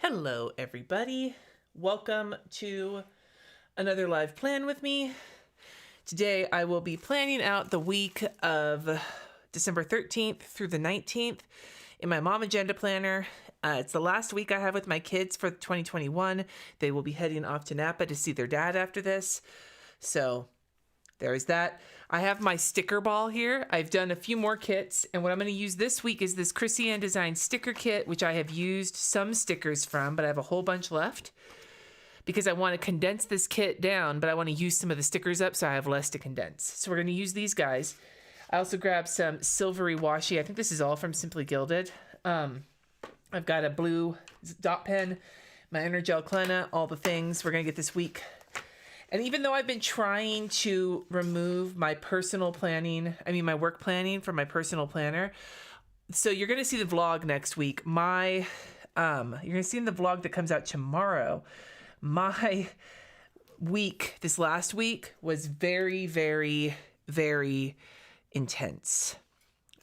Hello, everybody. Welcome to another live plan with me. Today, I will be planning out the week of December 13th through the 19th in my MomAgenda planner. It's the last week I have with my kids for 2021. They will be heading off to Napa to see their dad after this. So there is that. I have my sticker ball here. I've done a few more kits, and what I'm going to use this week is this Chrissy Ann Design sticker kit, which I have used some stickers from, but I have a whole bunch left because I want to condense this kit down, but I want to use some of the stickers up so I have less to condense. So we're going to use these guys. I also grabbed some silvery washi. I think this is all from Simply Gilded. I've got a blue dot pen, my Energel Clenna, all the things we're going to get this week. And even though I've been trying to remove my my work planning from my personal planner, so you're going to see the vlog next week. You're going to see in the vlog that comes out tomorrow, my week, this last week, was very, very, very intense.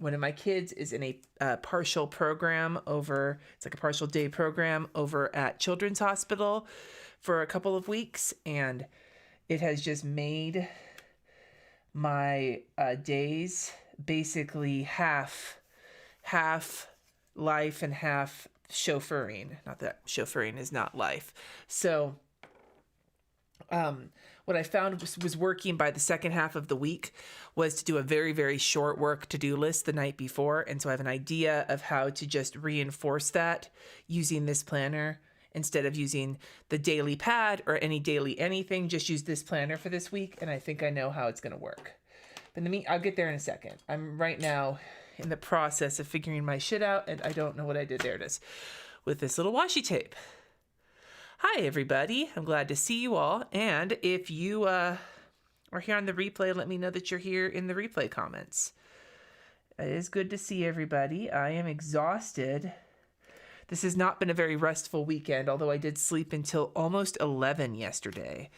One of my kids is in a partial program it's like a partial day program over at Children's Hospital for a couple of weeks, and it has just made my days basically half life and half chauffeuring. Not that chauffeuring is not life. So what I found was working by the second half of the week was to do a very, very short work to-do list the night before. And so I have an idea of how to just reinforce that using this planner. Instead of using the daily pad or any daily anything, just use this planner for this week, and I think I know how it's going to work. But I'll get there in a second. I'm right now in the process of figuring my shit out, and I don't know what I did. There it is, with this little washi tape. Hi, everybody. I'm glad to see you all, and if you are here on the replay, let me know that you're here in the replay comments. It is good to see everybody. I am exhausted. This has not been a very restful weekend, although I did sleep until almost 11 yesterday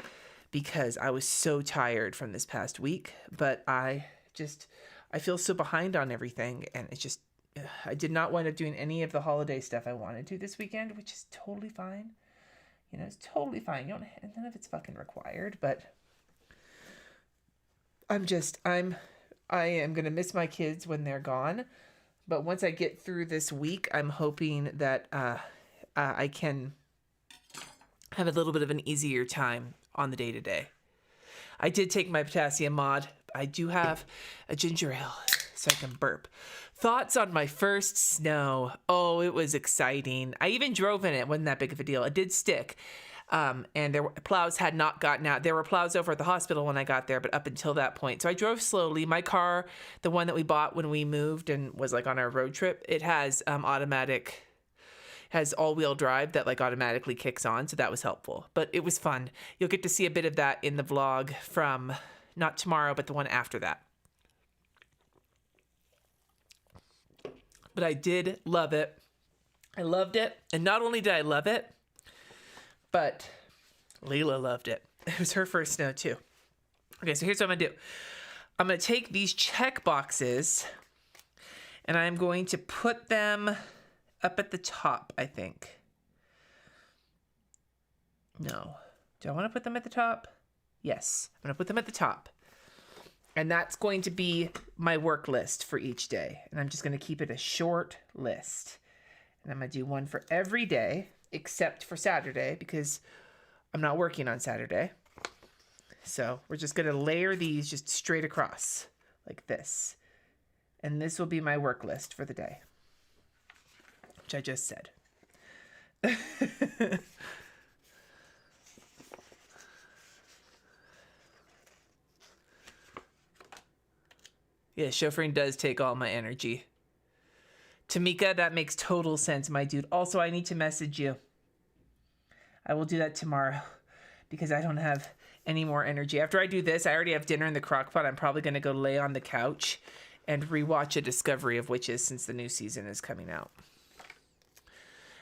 because I was so tired from this past week. But I feel so behind on everything, and I did not wind up doing any of the holiday stuff I wanted to this weekend, which is totally fine. You know, it's totally fine. None of it's fucking required, but I am going to miss my kids when they're gone. But once I get through this week, I'm hoping that I can have a little bit of an easier time on the day-to-day. I did take my potassium mod. I do have a ginger ale, so I can burp. Thoughts on my first snow. Oh, it was exciting. I even drove in it. It wasn't that big of a deal. It did stick. And plows had not gotten out. There were plows over at the hospital when I got there, but up until that point. So I drove slowly. My car, the one that we bought when we moved and was like on our road trip, it has has all-wheel drive that like automatically kicks on. So that was helpful, but it was fun. You'll get to see a bit of that in the vlog from not tomorrow, but the one after that. But I did love it. I loved it. And not only did I love it, but Leila loved it. It was her first snow too. Okay, so here's what I'm gonna do. I'm gonna take these check boxes and I'm going to put them up at the top, I think. No. Do I want to put them at the top? Yes, I'm gonna put them at the top. And that's going to be my work list for each day. And I'm just gonna keep it a short list. And I'm gonna do one for every day, except for Saturday, because I'm not working on Saturday. So we're just going to layer these just straight across like this. And this will be my work list for the day, which I just said. Yeah, chauffeuring does take all my energy. Tamika, that makes total sense, my dude. Also, I need to message you. I will do that tomorrow because I don't have any more energy. After I do this, I already have dinner in the crock pot. I'm probably going to go lay on the couch and rewatch A Discovery of Witches since the new season is coming out.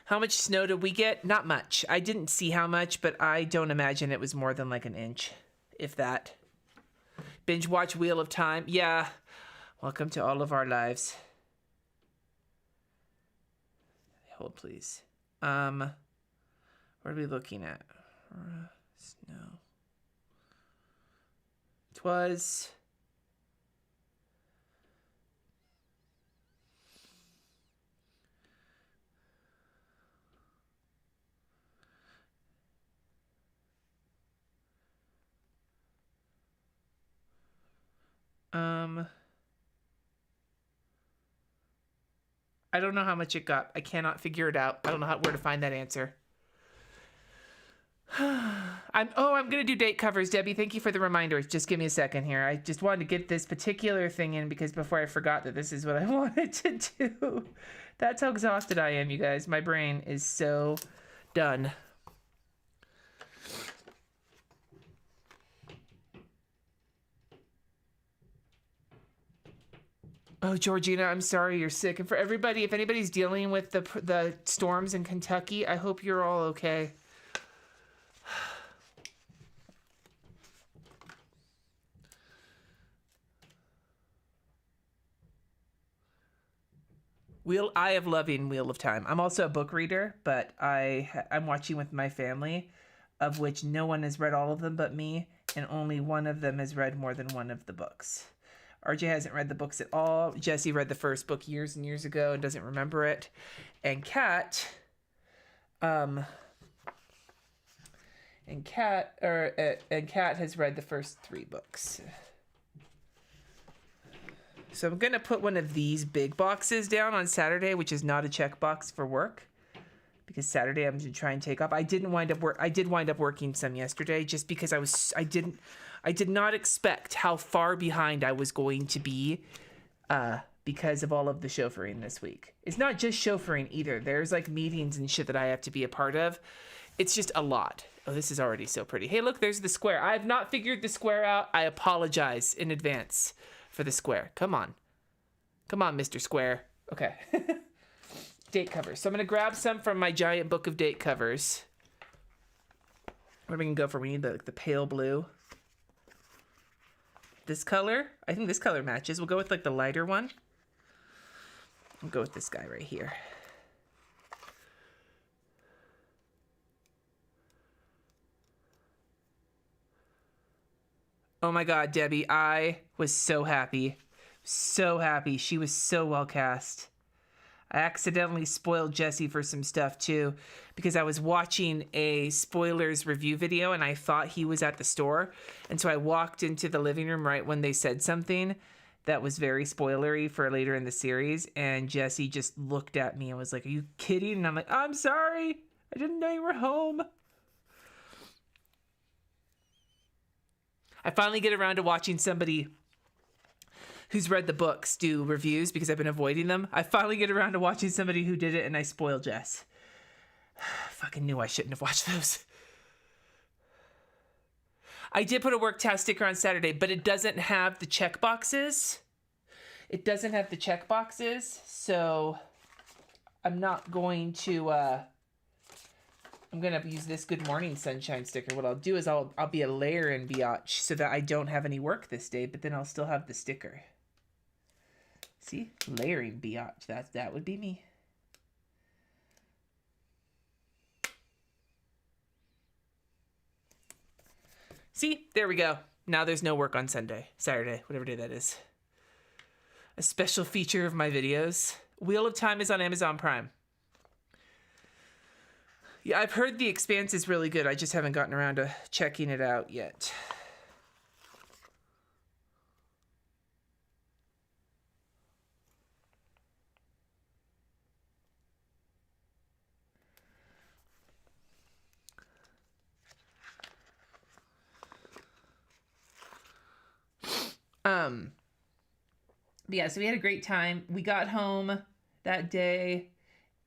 How much snow did we get? Not much. I didn't see how much, but I don't imagine it was more than like an inch, if that. Binge watch Wheel of Time. Yeah. Welcome to all of our lives. Hold, please. What are we looking at? Snow. It was... I don't know how much it got. I cannot figure it out. I don't know where to find that answer. I'm gonna do date covers, Debbie. Thank you for the reminder. Just give me a second here. I just wanted to get this particular thing in because before I forgot that this is what I wanted to do. That's how exhausted I am, you guys. My brain is so done. Oh, Georgina, I'm sorry you're sick. And for everybody, if anybody's dealing with the storms in Kentucky, I hope you're all okay. I have loving Wheel of Time. I'm also a book reader, but I'm watching with my family, of which no one has read all of them but me, and only one of them has read more than one of the books. RJ hasn't read the books at all. Jesse read the first book years and years ago and doesn't remember it. And Kat has read the first 3 books. So I'm going to put one of these big boxes down on Saturday, which is not a checkbox for work, because Saturday I'm going to try and take off. I did wind up working some yesterday just because I did not expect how far behind I was going to be because of all of the chauffeuring this week. It's not just chauffeuring either. There's like meetings and shit that I have to be a part of. It's just a lot. Oh, this is already so pretty. Hey, look, there's the square. I have not figured the square out. I apologize in advance for the square. Come on, Mr. Square. Okay. Date covers. So I'm going to grab some from my giant book of date covers. What are we going to go for? We need the pale blue. This color. I think this color matches. We'll go with like the lighter one. We'll go with this guy right here. Oh my God, Debbie, I was so happy. So happy. She was so well cast. I accidentally spoiled Jesse for some stuff too, because I was watching a spoilers review video and I thought he was at the store. And so I walked into the living room right when they said something that was very spoilery for later in the series. And Jesse just looked at me and was like, "Are you kidding?" And I'm like, "I'm sorry. I didn't know you were home." I finally get around to watching somebody who's read the books do reviews because I've been avoiding them. I finally get around to watching somebody who did it and I spoil Jess. Fucking knew I shouldn't have watched those. I did put a work task sticker on Saturday, but it doesn't have the check boxes. So I'm not going to... I'm going to use this Good Morning Sunshine sticker. What I'll do is I'll be a layer in biatch so that I don't have any work this day, but then I'll still have the sticker. See? Layering biatch. That would be me. See? There we go. Now there's no work on Saturday, whatever day that is. A special feature of my videos. Wheel of Time is on Amazon Prime. Yeah, I've heard The Expanse is really good. I just haven't gotten around to checking it out yet. Yeah, so we had a great time. We got home that day.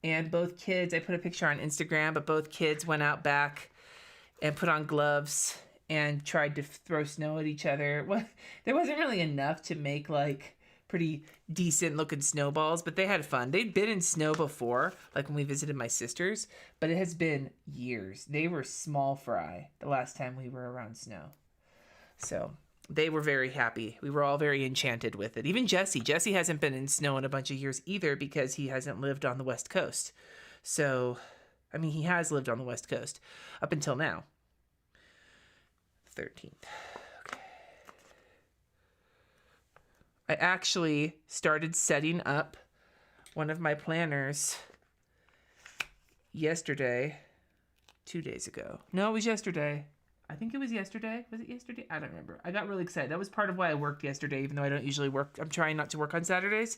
And both kids, I put a picture on Instagram, but both kids went out back and put on gloves and tried to throw snow at each other. Well, there wasn't really enough to make like pretty decent looking snowballs, but they had fun. They'd been in snow before, like when we visited my sisters, but it has been years. They were small fry the last time we were around snow. So they were very happy. We were all very enchanted with it. Even Jesse. Jesse hasn't been in snow in a bunch of years either because he hasn't lived on the West Coast. So I mean, he has lived on the West Coast up until now. 13th. Okay. I actually started setting up one of my planners yesterday, 2 days ago. No, it was yesterday. I think it was yesterday. Was it yesterday? I don't remember. I got really excited. That was part of why I worked yesterday, even though I don't usually work. I'm trying not to work on Saturdays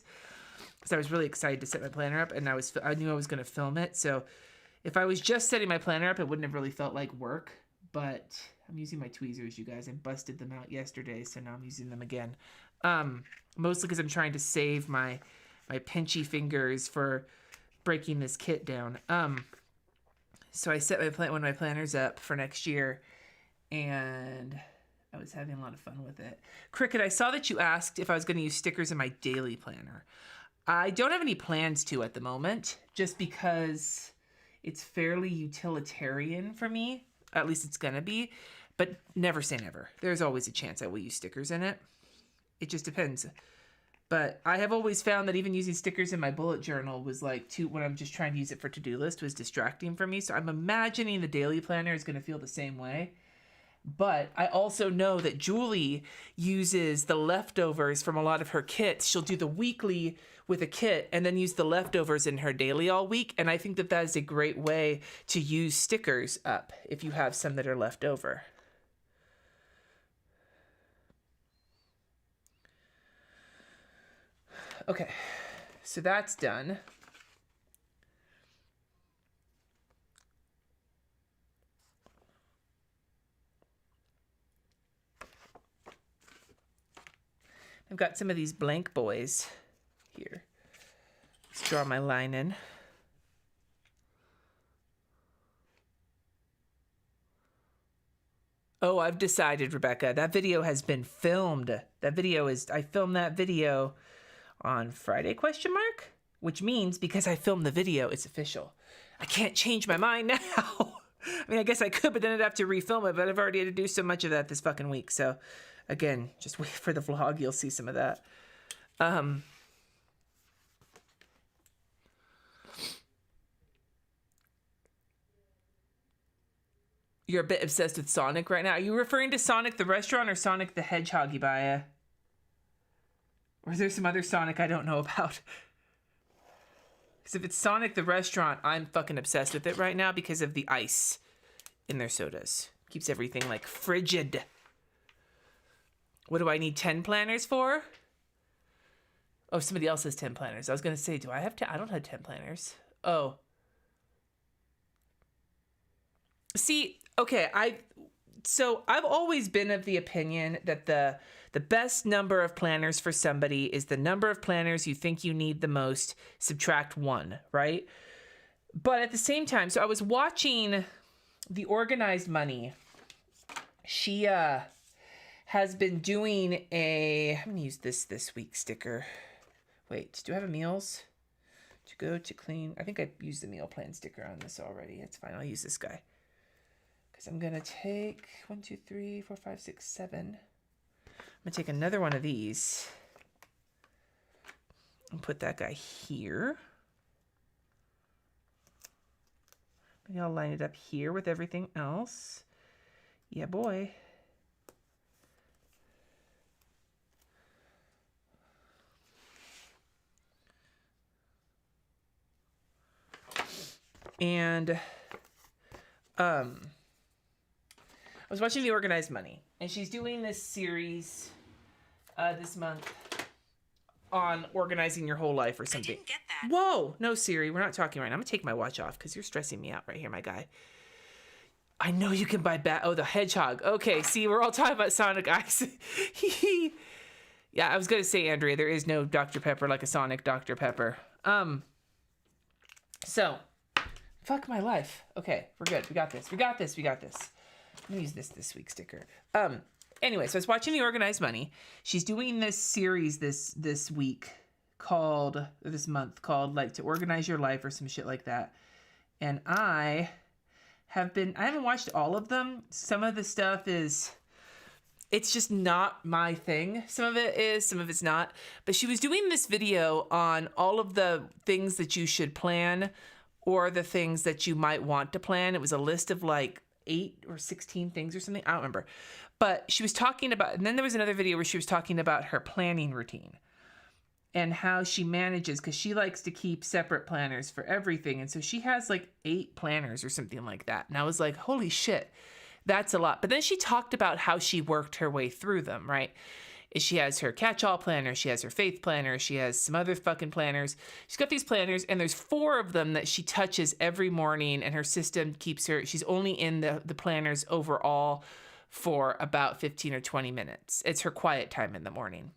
because I was really excited to set my planner up, and I knew I was going to film it. So if I was just setting my planner up, it wouldn't have really felt like work, but I'm using my tweezers, you guys. I busted them out yesterday, so now I'm using them again. Mostly because I'm trying to save my pinchy fingers for breaking this kit down. So I set one of my planners up for next year, and I was having a lot of fun with it. Cricket, I saw that you asked if I was going to use stickers in my daily planner. I don't have any plans to at the moment, just because it's fairly utilitarian for me. At least it's going to be. But never say never. There's always a chance I will use stickers in it. It just depends. But I have always found that even using stickers in my bullet journal was like when I'm just trying to use it for to-do list was distracting for me. So I'm imagining the daily planner is going to feel the same way. But I also know that Julie uses the leftovers from a lot of her kits. She'll do the weekly with a kit and then use the leftovers in her daily all week. And I think that that is a great way to use stickers up if you have some that are left over. Okay, so that's done. I've got some of these blank boys here. Let's draw my line in. Oh, I've decided, Rebecca, that video has been filmed. I filmed that video on Friday, ? Which means because I filmed the video, it's official. I can't change my mind now. I mean, I guess I could, but then I'd have to refilm it, but I've already had to do so much of that this fucking week. So again, just wait for the vlog. You'll see some of that. You're a bit obsessed with Sonic right now. Are you referring to Sonic the restaurant or Sonic the Hedgehog, Ibaya? Or is there some other Sonic I don't know about? Because if it's Sonic the restaurant, I'm fucking obsessed with it right now because of the ice in their sodas. Keeps everything like frigid. What do I need 10 planners for? Oh, somebody else has 10 planners. I was going to say, do I have 10? I don't have 10 planners. Oh. See, okay, I've always been of the opinion that the best number of planners for somebody is the number of planners you think you need the most, subtract 1, right? But at the same time, so I was watching The Organized Money. She has been doing I'm going to use this week sticker. Wait, do I have a meals? To go to clean. I think I used the meal plan sticker on this already. It's fine. I'll use this guy. Because I'm going to take 1, 2, 3, 4, 5, 6, 7. I'm going to take another one of these and put that guy here. Maybe I'll line it up here with everything else. Yeah, boy. And I was watching The Organized Money, and she's doing this series this month on organizing your whole life or something. I didn't get that. Whoa, no, Siri, we're not talking right now. I'm gonna take my watch off because you're stressing me out right here, my guy. I know you can buy the hedgehog. Okay, see, we're all talking about Sonic Ice. Yeah, I was gonna say, Andrea, there is no Dr. Pepper like a Sonic Dr. Pepper. So, fuck my life. Okay, we're good. We got this. I'm gonna use this week sticker. Anyway, so I was watching The Organized Money. She's doing this series this month called like To Organize Your Life or some shit like that. And I haven't watched all of them. Some of the stuff it's just not my thing. Some of it is, some of it's not. But she was doing this video on all of the things that you should plan or the things that you might want to plan. It was a list of like 8 or 16 things or something. I don't remember. But she was talking about, and then there was another video where she was talking about her planning routine and how she manages, because she likes to keep separate planners for everything. And so she has like 8 planners or something like that. And I was like, holy shit, that's a lot. But then she talked about how she worked her way through them, right? She has her catch-all planner, she has her faith planner, she has some other fucking planners. She's got these planners, and there's 4 of them that she touches every morning, and her system keeps her, she's only in the planners overall for about 15 or 20 minutes. It's her quiet time in the morning.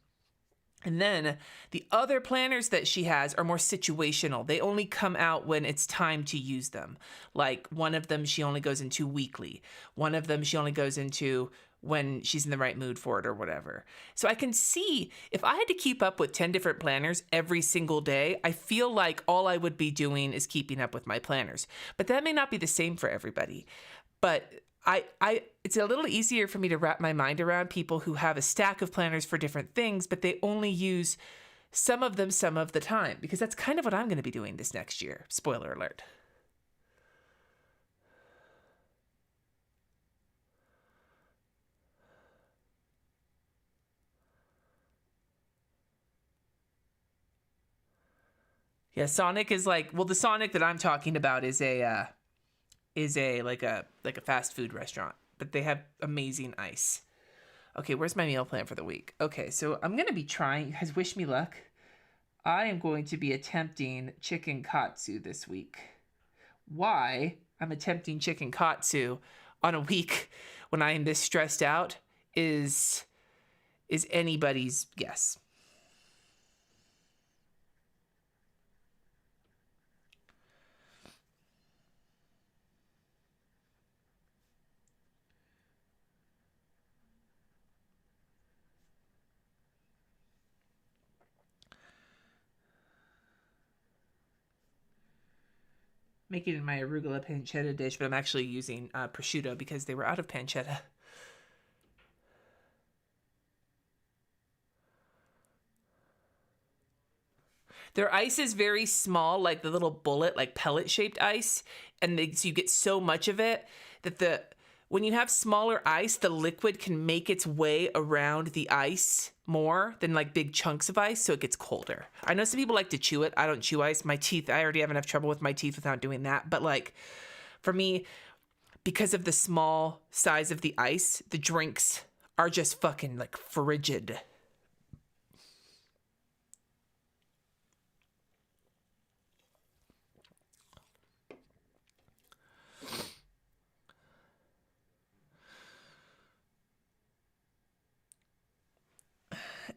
And then the other planners that she has are more situational. They only come out when it's time to use them. Like one of them she only goes into weekly. One of them she only goes into when she's in the right mood for it or whatever. So I can see if I had to keep up with 10 different planners every single day, I feel like all I would be doing is keeping up with my planners. But that may not be the same for everybody. But it's a little easier for me to wrap my mind around people who have a stack of planners for different things, but they only use some of them some of the time, because that's kind of what I'm going to be doing this next year. Spoiler alert. Yeah, Sonic is like, well, the Sonic that I'm talking about is a like a fast food restaurant, but they have amazing ice. Okay, where's my meal plan for the week? Okay, so I'm gonna be trying. You guys, wish me luck. I am going to be attempting chicken katsu this week. Why I'm attempting chicken katsu on a week when I am this stressed out is anybody's guess. Making it my arugula pancetta dish, but I'm actually using prosciutto because they were out of pancetta. Their ice is very small, like the little bullet, like pellet-shaped ice, and so you get so much of it that when you have smaller ice, the liquid can make its way around the ice more than like big chunks of ice, so it gets colder. I know some people like to chew it. I don't chew ice. My teeth, I already have enough trouble with my teeth without doing that. But like for me, because of the small size of the ice, the drinks are just fucking like frigid.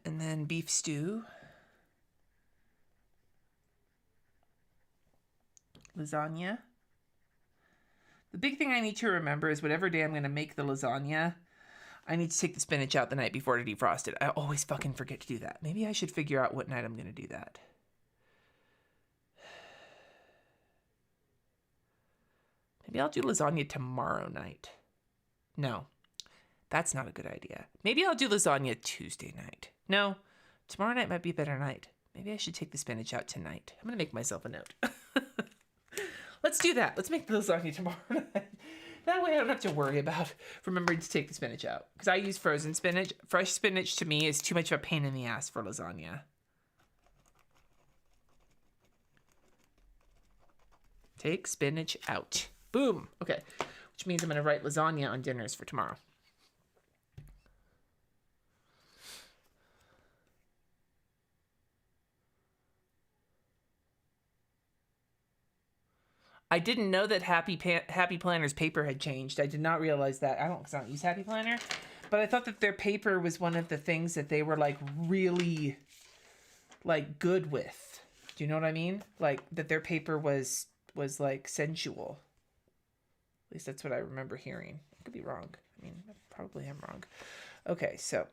And then beef stew. Lasagna. The big thing I need to remember is whatever day I'm going to make the lasagna, I need to take the spinach out the night before to defrost it. I always fucking forget to do that. Maybe I should figure out what night I'm going to do that. Maybe I'll do lasagna tomorrow night. No, that's not a good idea. Maybe I'll do lasagna Tuesday night. No, tomorrow night might be a better night. Maybe I should take the spinach out tonight. I'm going to make myself a note. Let's do that. Let's make the lasagna tomorrow night. That way I don't have to worry about remembering to take the spinach out. Because I use frozen spinach. Fresh spinach to me is too much of a pain in the ass for lasagna. Take spinach out. Boom. Okay. Which means I'm going to write lasagna on dinners for tomorrow. I didn't know that Happy Planner's paper had changed. I did not realize that. I don't use Happy Planner, but I thought that their paper was one of the things that they were like really like good with. Do you know what I mean? Like that their paper was like sensual. At least that's what I remember hearing. I could be wrong. I mean, I probably am wrong. Okay, so.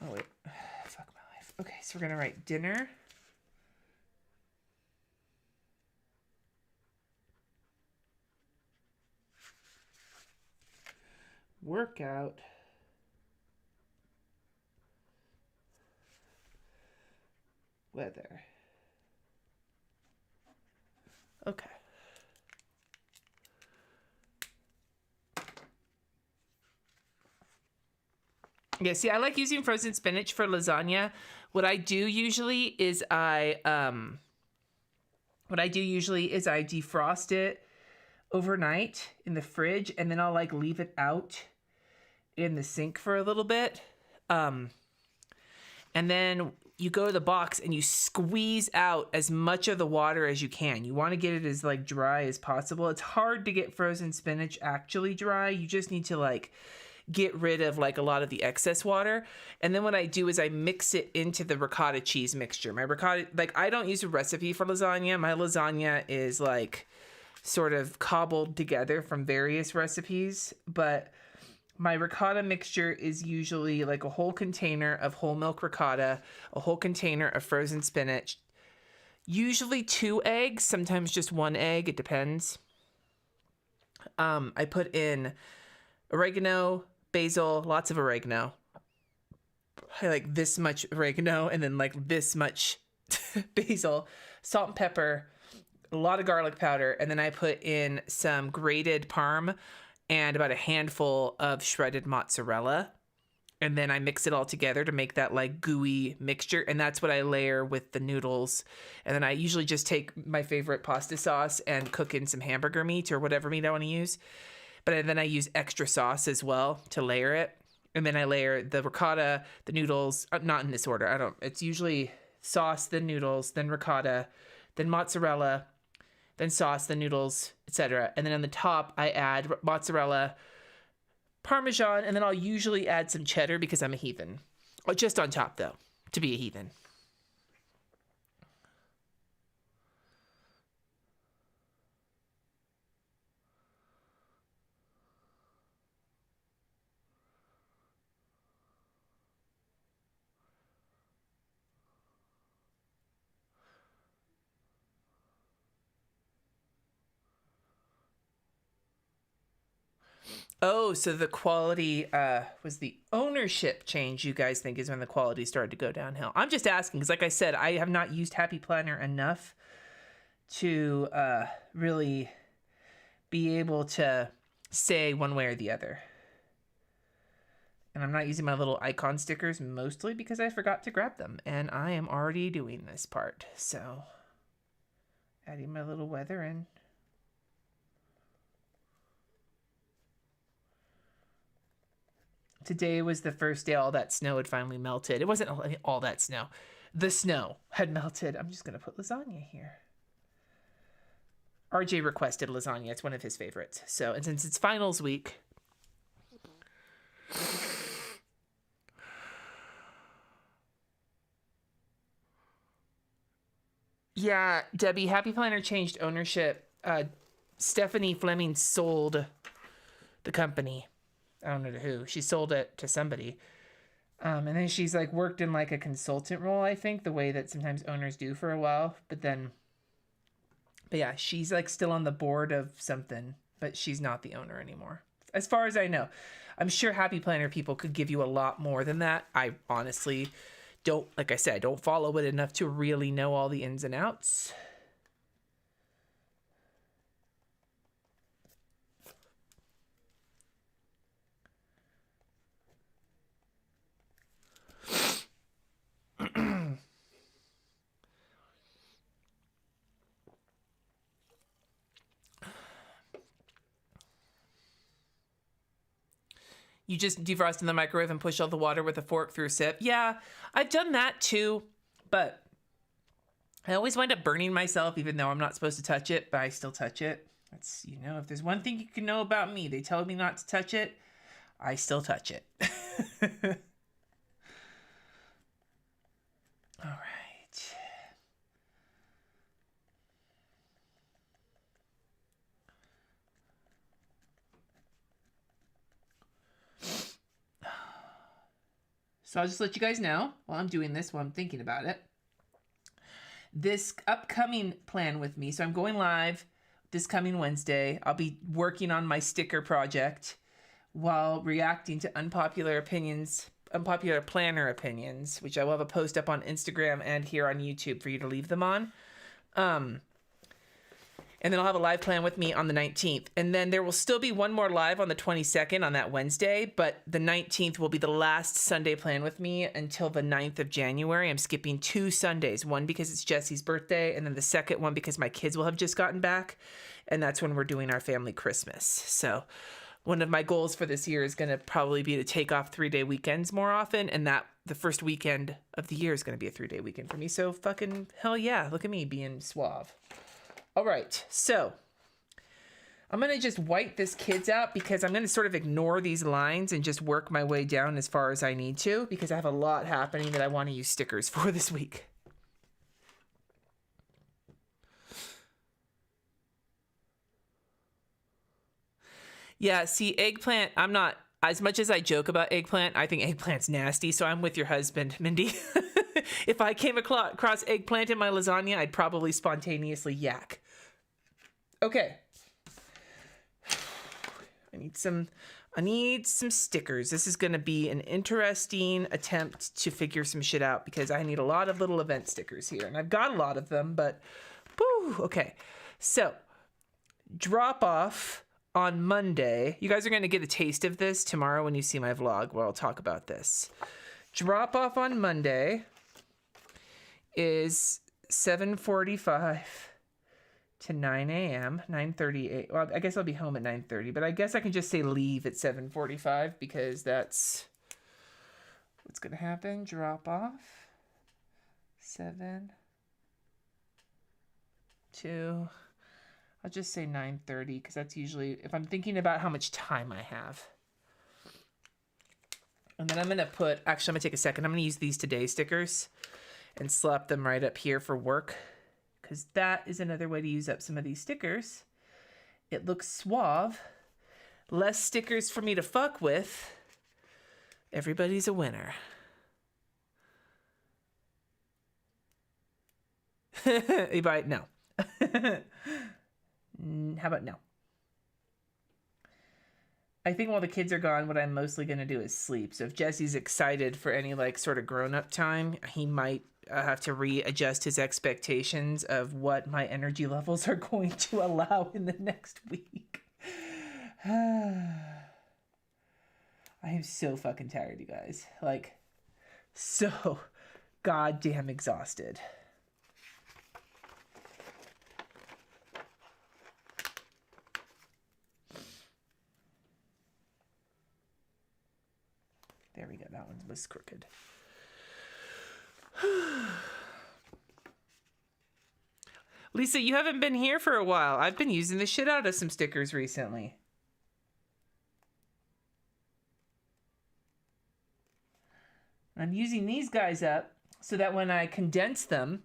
Oh wait, fuck my life. Okay, so we're gonna write dinner. Workout. Weather. Okay. Yeah, see, I like using frozen spinach for lasagna. What I do usually is I defrost it overnight in the fridge, and then I'll like leave it out in the sink for a little bit. And then you go to the box and you squeeze out as much of the water as you can. You want to get it as like dry as possible. It's hard to get frozen spinach actually dry. You just need to like get rid of like a lot of the excess water. And then what I do is I mix it into the ricotta cheese mixture. My ricotta, like I don't use a recipe for lasagna. My lasagna is like sort of cobbled together from various recipes, but my ricotta mixture is usually like a whole container of whole milk ricotta, a whole container of frozen spinach, usually 2 eggs, sometimes just 1 egg, it depends. I put in oregano, basil, lots of oregano. I like this much oregano and then like this much basil, salt and pepper, a lot of garlic powder, and then I put in some grated parm and about a handful of shredded mozzarella. And then I mix it all together to make that like gooey mixture. And that's what I layer with the noodles. And then I usually just take my favorite pasta sauce and cook in some hamburger meat or whatever meat I want to use. But then I use extra sauce as well to layer it. And then I layer the ricotta, the noodles, not in this order. It's usually sauce, then noodles, then ricotta, then mozzarella, then sauce, then noodles, etc. And then on the top, I add mozzarella, Parmesan, and then I'll usually add some cheddar because I'm a heathen. Or just on top, though, to be a heathen. Oh, so the quality was the ownership change you guys think is when the quality started to go downhill. I'm just asking because, like I said, I have not used Happy Planner enough to really be able to say one way or the other. And I'm not using my little icon stickers mostly because I forgot to grab them. And I am already doing this part. So, adding my little weather in. Today was the first day all that snow had finally melted. It wasn't all that snow. The snow had melted. I'm just going to put lasagna here. RJ requested lasagna. It's one of his favorites. So, and since it's finals week. Yeah, Debbie, Happy Planner changed ownership. Stephanie Fleming sold the company. I don't know to who. She sold it to somebody. And then she's like worked in like a consultant role, I think, the way that sometimes owners do for a while. But yeah, she's like still on the board of something, but she's not the owner anymore. As far as I know. I'm sure Happy Planner people could give you a lot more than that. I honestly don't, like I said, don't follow it enough to really know all the ins and outs. You just defrost in the microwave and push all the water with a fork through a sip. Yeah, I've done that too, but I always wind up burning myself even though I'm not supposed to touch it, but I still touch it. That's, you know, if there's one thing you can know about me, they tell me not to touch it, I still touch it. All right. So I'll just let you guys know while I'm doing this, while I'm thinking about it. This upcoming plan with me, so I'm going live this coming Wednesday. I'll be working on my sticker project while reacting to unpopular planner opinions, which I will have a post up on Instagram and here on YouTube for you to leave them on. And And then I'll have a live plan with me on the 19th. And then there will still be one more live on the 22nd on that Wednesday, but the 19th will be the last Sunday plan with me until the 9th of January. I'm skipping 2 Sundays, one because it's Jesse's birthday, and then the second one because my kids will have just gotten back, and that's when we're doing our family Christmas. So one of my goals for this year is going to probably be to take off 3-day weekends more often, and that the first weekend of the year is going to be a 3-day weekend for me. So fucking hell yeah, look at me being suave. All right, so I'm going to just white this kids out because I'm going to sort of ignore these lines and just work my way down as far as I need to because I have a lot happening that I want to use stickers for this week. Yeah, see, eggplant, I'm not, as much as I joke about eggplant, I think eggplant's nasty, so I'm with your husband, Mindy. If I came across eggplant in my lasagna, I'd probably spontaneously yak. Okay. I need some stickers. This is going to be an interesting attempt to figure some shit out because I need a lot of little event stickers here. And I've got a lot of them, but whew, okay. So, drop off on Monday. You guys are going to get a taste of this tomorrow when you see my vlog where I'll talk about this. Drop off on Monday is 7:45 to 9 a.m. 9:38. Well, I guess I'll be home at 9:30, but I guess I can just say leave at 7:45 because that's what's going to happen. Drop off 7 to, I'll just say 9:30 because that's usually, if I'm thinking about how much time I have. And then I'm going to put, actually I'm going to take a second. I'm going to use these today stickers and slap them right up here for work because that is another way to use up some of these stickers. It looks suave. Less stickers for me to fuck with. Everybody's a winner. You buy it? No. How about no? I think while the kids are gone, what I'm mostly going to do is sleep. So if Jesse's excited for any like sort of grown-up time, he might have to readjust his expectations of what my energy levels are going to allow in the next week. I am so fucking tired, you guys. Like, so goddamn exhausted. There we go. That one was crooked. Lisa, you haven't been here for a while. I've been using the shit out of some stickers recently. I'm using these guys up so that when I condense them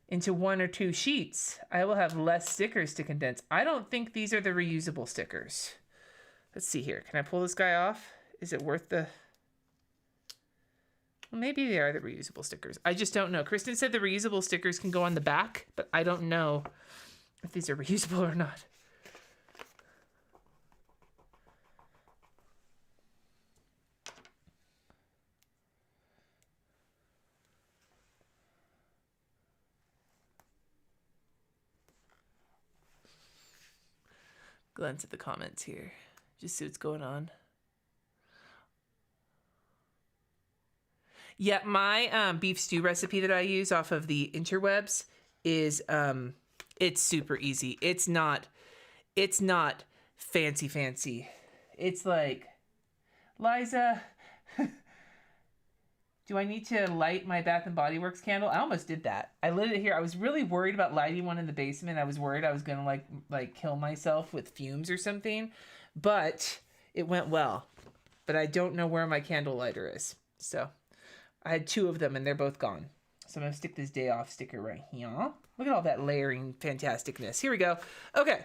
into 1 or 2 sheets, I will have less stickers to condense. I don't think these are the reusable stickers. Let's see here. Can I pull this guy off? Is it worth the... Well, maybe they are the reusable stickers. I just don't know. Kristen said the reusable stickers can go on the back, but I don't know if these are reusable or not. Glance at the comments here. Just see what's going on. Yeah, my beef stew recipe that I use off of the interwebs is it's super easy. It's not fancy. It's like, Liza, do I need to light my Bath and Body Works candle? I almost did that. I lit it here. I was really worried about lighting one in the basement. I was worried I was gonna like kill myself with fumes or something, but it went well. But I don't know where my candle lighter is, so. I had 2 of them and they're both gone. So I'm going to stick this day off sticker right here. Look at all that layering fantasticness. Here we go. Okay.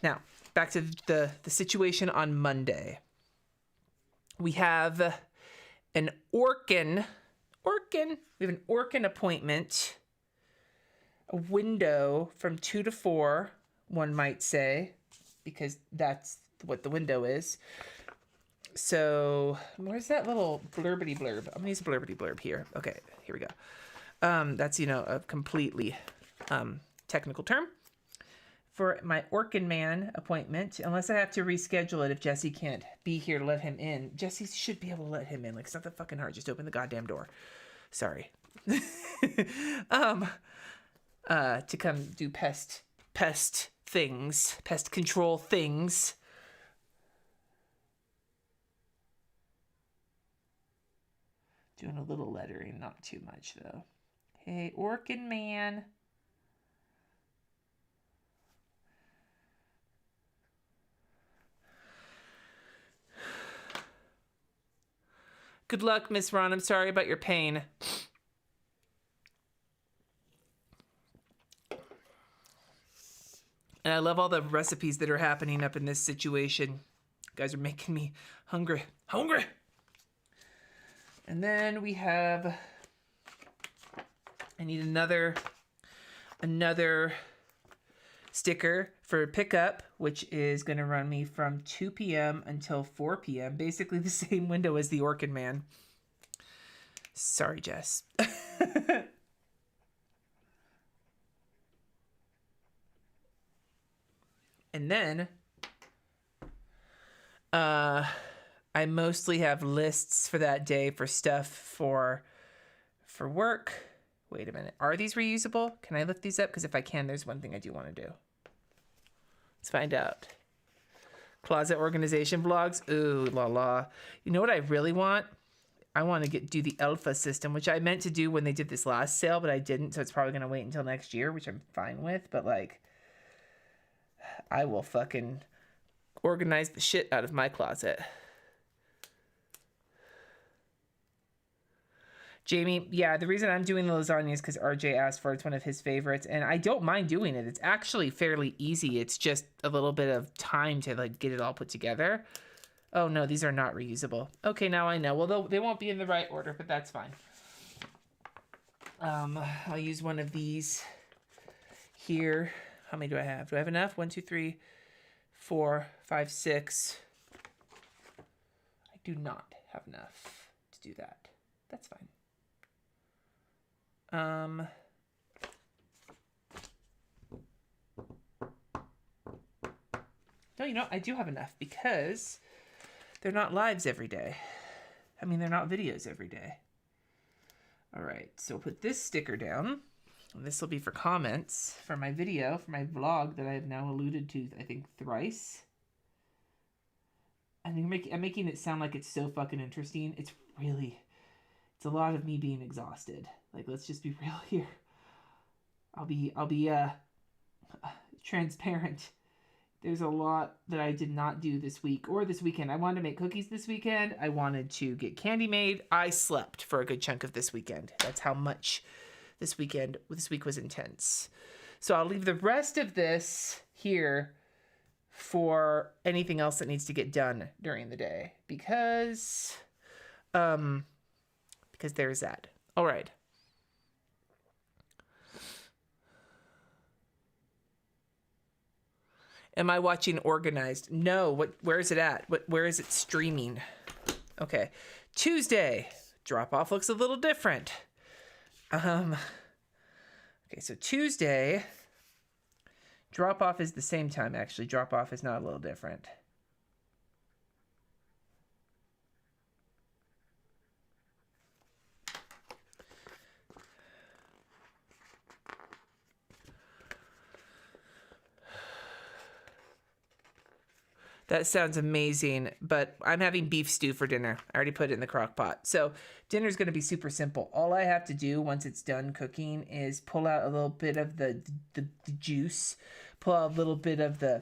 Now, back to the situation on Monday. We have an Orkin. We have an Orkin appointment. A window from 2 to 4, one might say, because that's what the window is. So where's that little blurbity blurb? I'm gonna use a blurbity blurb here. Okay, here we go. That's, a completely technical term. for my Orkin Man appointment, unless I have to reschedule it if Jesse can't be here to let him in. Jesse should be able to let him in. Like, it's not that fucking hard. Just open the goddamn door. Sorry. To come do pest things, pest control things. Doing a little lettering, not too much though. Hey, Orkin Man. Good luck, Miss Ron. I'm sorry about your pain. And I love all the recipes that are happening up in this situation. You guys are making me hungry. Hungry! And then we have... I need another sticker for pickup, which is going to run me from 2 p.m. until 4 p.m. Basically the same window as the Orkin Man. Sorry, Jess. And then I mostly have lists for that day for stuff for work. Wait a minute. Are these reusable? Can I lift these up? Because if I can, there's one thing I do want to do. Let's find out. Closet organization vlogs. Ooh, la la. You know what I really want? I want to do the alpha system, which I meant to do when they did this last sale, but I didn't. So it's probably going to wait until next year, which I'm fine with. But like, I will fucking organize the shit out of my closet. Jamie, yeah, the reason I'm doing the lasagna is because RJ asked for it. It's one of his favorites, and I don't mind doing it. It's actually fairly easy. It's just a little bit of time to like get it all put together. Oh no, these are not reusable. Okay, now I know. Well, they won't be in the right order, but that's fine. I'll use one of these here. How many do I have? Do I have enough? 1, 2, 3, 4, 5, 6. I do not have enough to do that. That's fine. No, you know, I do have enough because they're not lives every day. I mean, they're not videos every day. All right, so put this sticker down. And this will be for comments for my video, for my vlog that I have now alluded to, I think, thrice. I think I'm making it sound like it's so fucking interesting. It's a lot of me being exhausted. Like, let's just be real here. I'll be transparent. There's a lot that I did not do this week or this weekend. I wanted to make cookies this weekend. I wanted to get candy made. I slept for a good chunk of this weekend. That's how much this week was intense. So I'll leave the rest of this here for anything else that needs to get done during the day because there's that. All right. Am I watching Organized? No. Where is it at? Where is it streaming? Okay. Tuesday. Drop off looks a little different. Okay, so Tuesday. Drop off is the same time, actually. Drop off is not a little different. That sounds amazing, but I'm having beef stew for dinner. I already put it in the crock pot. So dinner's going to be super simple. All I have to do once it's done cooking is pull out a little bit of the juice, pull out a little bit of the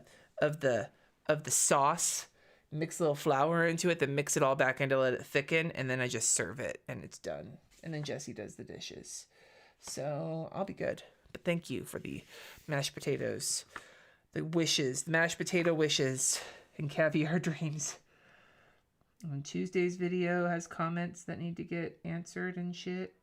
sauce, mix a little flour into it, then mix it all back in to let it thicken, and then I just serve it, and it's done. And then Jessie does the dishes. So I'll be good. But thank you for the mashed potatoes, the mashed potato wishes. And caviar dreams. And Tuesday's video has comments that need to get answered and shit.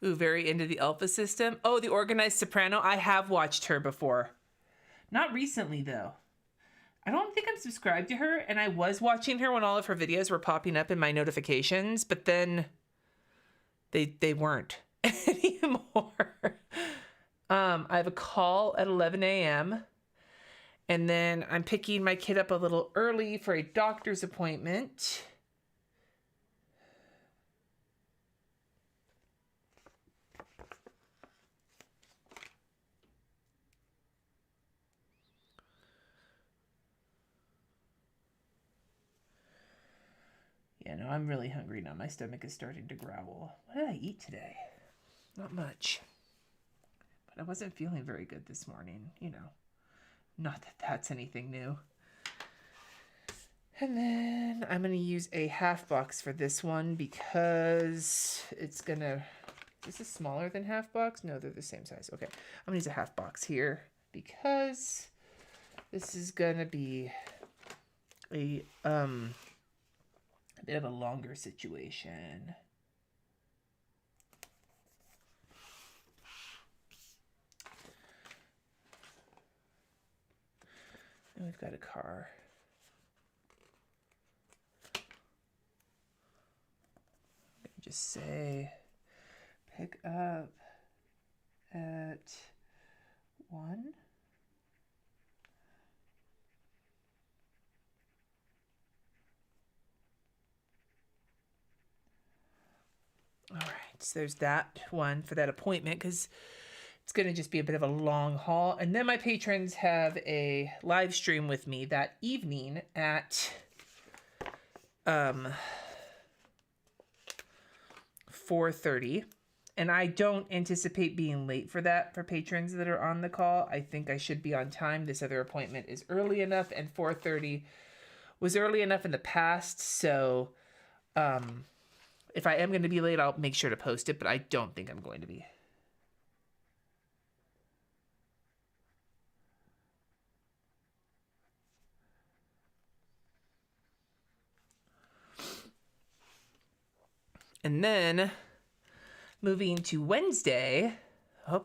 Ooh, very into the Alpha System. Oh, the Organized Soprano. I have watched her before. Not recently, though. I don't think I'm subscribed to her, and I was watching her when all of her videos were popping up in my notifications, but then they weren't anymore. I have a call at 11 a.m., and then I'm picking my kid up a little early for a doctor's appointment. Yeah, no, I'm really hungry now. My stomach is starting to growl. What did I eat today? Not much. But I wasn't feeling very good this morning, you know. Not that that's anything new. And then I'm going to use a half box for this one because it's going to... Is this smaller than half box? No, they're the same size. Okay, I'm going to use a half box here because this is going to be a bit of a longer situation. And we've got a car. Just say pick up at 1. All right, so there's that one for that appointment because it's going to just be a bit of a long haul. And then my patrons have a live stream with me that evening at 4:30. And I don't anticipate being late for that for patrons that are on the call. I think I should be on time. This other appointment is early enough, and 4:30 was early enough in the past. So if I am going to be late, I'll make sure to post it, but I don't think I'm going to be. And then moving to Wednesday,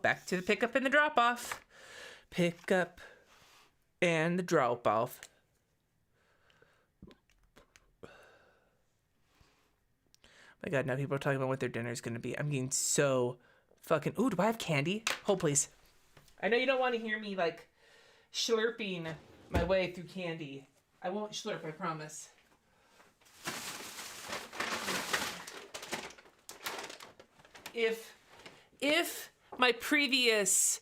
back to the pickup and the drop-off. Pick up and the drop-off. My God, now people are talking about what their dinner is going to be. I'm getting so fucking... Ooh, do I have candy? Hold, please. I know you don't want to hear me, like, slurping my way through candy. I won't slurp, I promise. If my previous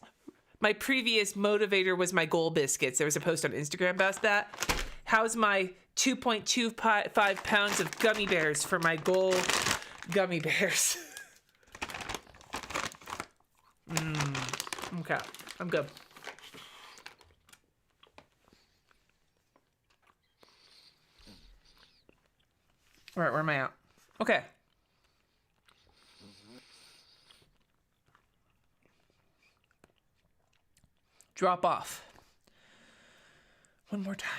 motivator was my goal biscuits, there was a post on Instagram about that. How's my 2.25 pounds of gummy bears for my goal gummy bears? Okay, I'm good. All right, where am I at? Okay. Drop off. One more time.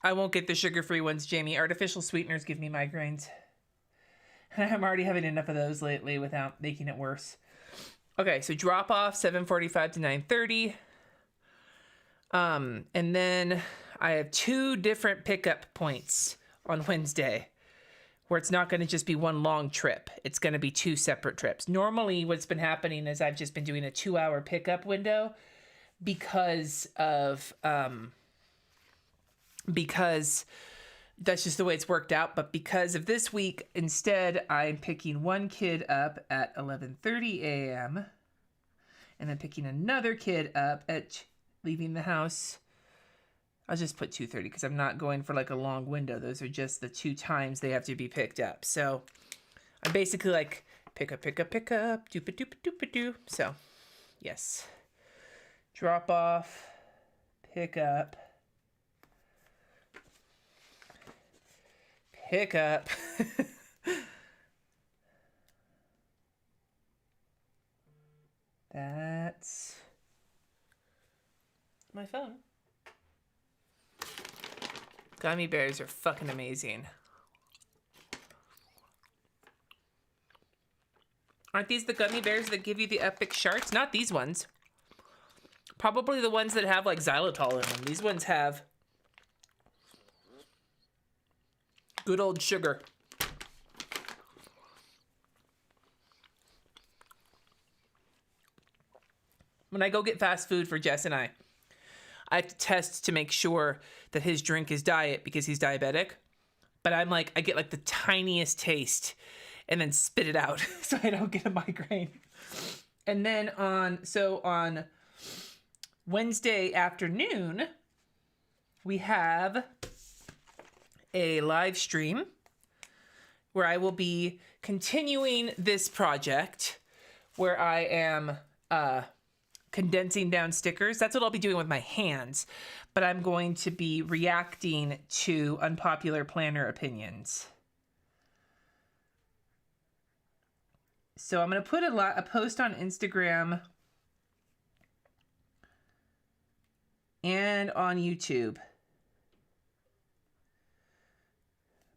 I won't get the sugar-free ones, Jamie. Artificial sweeteners give me migraines. And I'm already having enough of those lately without making it worse. Okay, so drop off 7:45 to 9:30. And then I have 2 different pickup points on Wednesday where it's not going to just be one long trip. It's going to be 2 separate trips. Normally what's been happening is I've just been doing a 2-hour pickup window because that's just the way it's worked out. But because of this week, instead, I'm picking one kid up at 11:30 a.m. and then picking another kid up at leaving the house. I'll just put 2:30 because I'm not going for like a long window. Those are just the 2 times they have to be picked up. So I'm basically like pick up, doopa. So yes, drop off, pick up. Pick up. my phone. Gummy bears are fucking amazing. Aren't these the gummy bears that give you the epic sharks? Not these ones. Probably the ones that have like xylitol in them. These ones have good old sugar. When I go get fast food for Jess and I have to test to make sure that his drink is diet because he's diabetic. But I'm like, I get like the tiniest taste and then spit it out so I don't get a migraine. And then on Wednesday afternoon, we have a live stream where I will be continuing this project where I am condensing down stickers. That's what I'll be doing with my hands, but I'm going to be reacting to unpopular planner opinions. So I'm going to put a post on Instagram and on YouTube.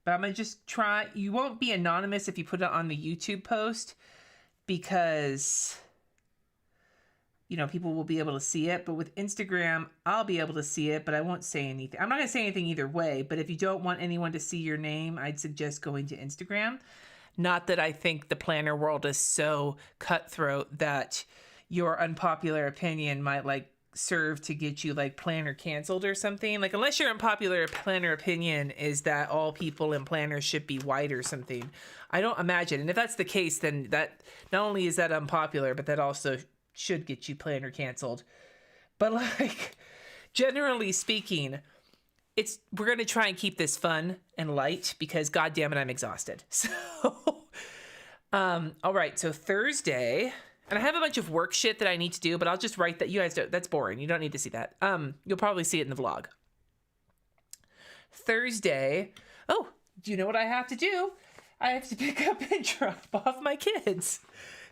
But I'm going to just try. You won't be anonymous if you put it on the YouTube post because, you know, people will be able to see it. But with Instagram, I'll be able to see it, but I won't say anything. I'm not going to say anything either way. But if you don't want anyone to see your name, I'd suggest going to Instagram. Not that I think the planner world is so cutthroat that your unpopular opinion might like serve to get you like planner canceled or something. Like unless your unpopular planner opinion is that all people in planners should be white or something. I don't imagine. And if that's the case, then that not only is that unpopular, but that also should get you planner canceled. But like generally speaking, we're going to try and keep this fun and light because God damn it, I'm exhausted. So, all right. So Thursday, and I have a bunch of work shit that I need to do, but I'll just write that. You guys don't, that's boring. You don't need to see that. You'll probably see it in the vlog. Thursday. Oh, do you know what I have to do? I have to pick up and drop off my kids.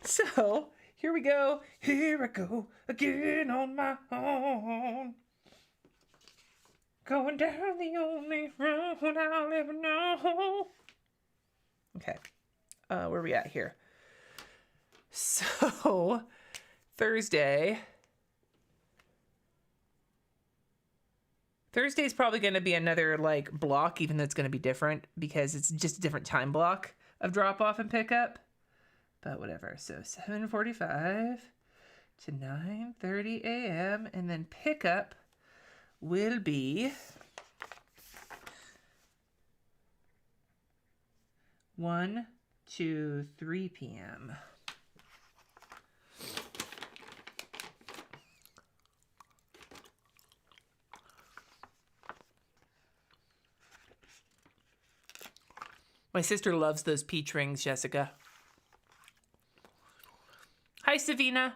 So here we go. Here I go again on my own. Going down the only road I'll ever know. Okay. Where are we at here? So, Thursday's probably going to be another, like, block, even though it's going to be different, because it's just a different time block of drop-off and pickup. But whatever. So, 7:45 to 9:30 a.m., and then pickup will be 1 to 3 p.m. My sister loves those peach rings, Jessica. Hi, Savina.